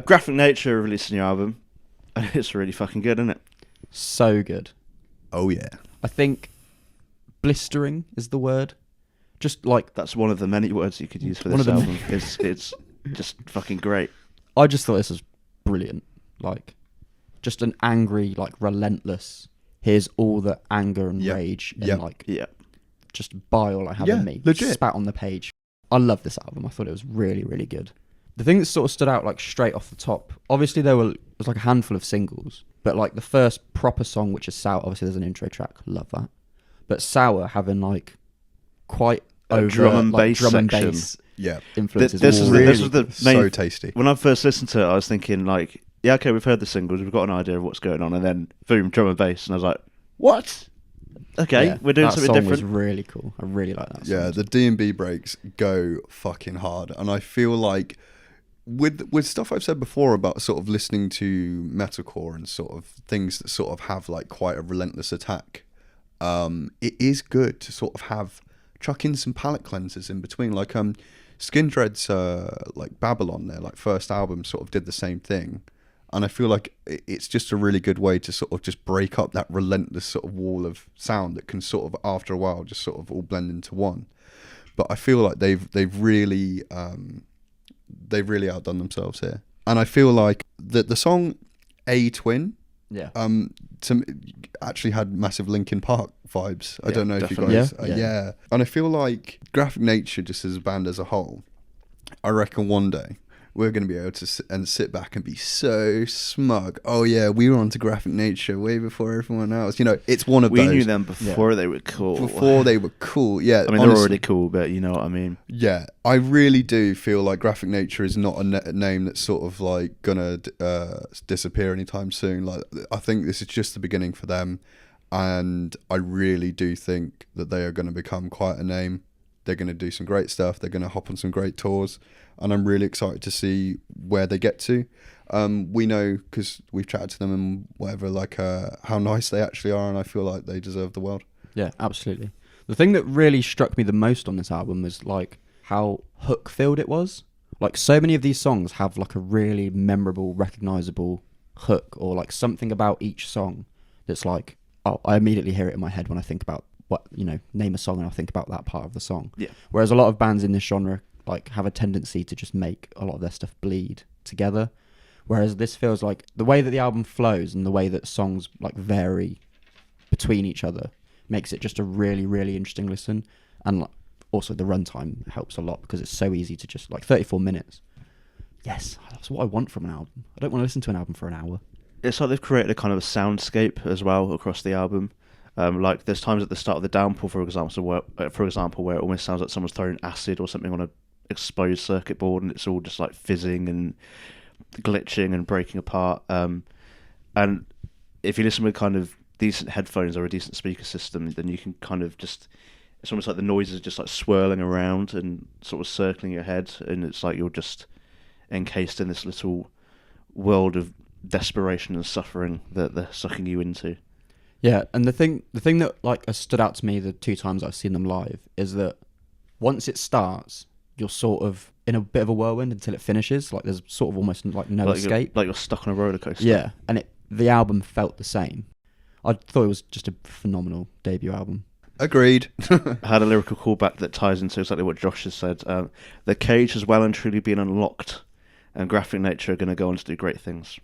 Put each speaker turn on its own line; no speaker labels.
Graphic Nature released a new album, and it's really fucking good, isn't it?
So good.
Oh yeah.
I think blistering is the word. Just like
That's one of the many words you could use for
One
this
of the
album. It's just fucking great.
I just thought this was brilliant. Like, just an angry, like relentless. Here's all the anger and rage and like just bile I have in me.
Legit.
Spat on the page. I love this album. I thought it was really, really good. The thing that sort of stood out like straight off the top, obviously there was like a handful of singles, but like the first proper song, which is Sour, obviously there's an intro track, love that. But Sour having like quite over
drum and
like,
bass
drum and
section.
bass
Yeah.
influences.
This was the main,
so tasty.
When I first listened to it, I was thinking like, yeah, okay, we've heard the singles, we've got an idea of what's going on, and then boom, drum and bass, and I was like, what? Okay,
Yeah,
we're doing
that
something
song
different.
was really cool. I really like that song.
Yeah, the D&B breaks go fucking hard, and I feel like with stuff I've said before about sort of listening to metalcore and sort of things that sort of have like quite a relentless attack, it is good to sort of chuck in some palate cleansers in between. Like Skin Dread's like Babylon, their like first album, sort of did the same thing. And I feel like it's just a really good way to sort of just break up that relentless sort of wall of sound that can sort of, after a while, just sort of all blend into one. But I feel like they've really outdone themselves here. And I feel like the song A Twin, actually had massive Linkin Park vibes. I don't know
definitely.
if you guys, And I feel like Graphic Nature, just as a band as a whole, I reckon one day we're going to be able to sit back and be so smug. Oh yeah, we were onto Graphic Nature way before everyone else. You know, it's one of those.
We knew them before they were cool.
Before they were cool, yeah.
I mean, they're already cool, but you know what I mean.
Yeah, I really do feel like Graphic Nature is not a name that's sort of like gonna disappear anytime soon. Like, I think this is just the beginning for them, and I really do think that they are going to become quite a name. They're going to do some great stuff. They're going to hop on some great tours, and I'm really excited to see where they get to. We know, because we've chatted to them and whatever, like how nice they actually are, and I feel like they deserve the world.
Yeah, absolutely. The thing that really struck me the most on this album was like how hook-filled it was. Like, so many of these songs have like a really memorable, recognizable hook, or like something about each song that's like, oh, I immediately hear it in my head when I think about what, you know, name a song and I'll think about that part of the song.
Yeah.
Whereas a lot of bands in this genre like have a tendency to just make a lot of their stuff bleed together. Whereas this feels like the way that the album flows and the way that songs like vary between each other makes it just a really, really interesting listen. And like, also the runtime helps a lot because it's so easy to just like 34 minutes. Yes, that's what I want from an album. I don't want to listen to an album for an hour.
It's like they've created a kind of a soundscape as well across the album. Like there's times at the start of the downpour, for example, where it almost sounds like someone's throwing acid or something on a exposed circuit board, and it's all just like fizzing and glitching and breaking apart. And if you listen with kind of decent headphones or a decent speaker system, then you can kind of just, it's almost like the noise is just like swirling around and sort of circling your head, and it's like you're just encased in this little world of desperation and suffering that they're sucking you into.
Yeah, and the thing that like has stood out to me the two times I've seen them live is that once it starts, you're sort of in a bit of a whirlwind until it finishes. Like there's sort of almost like no escape.
Like you're stuck on a roller coaster.
Yeah, and the album felt the same. I thought it was just a phenomenal debut album.
Agreed.
I had a lyrical callback that ties into exactly what Josh has said. The cage has well and truly been unlocked, and Graphic Nature are going to go on to do great things.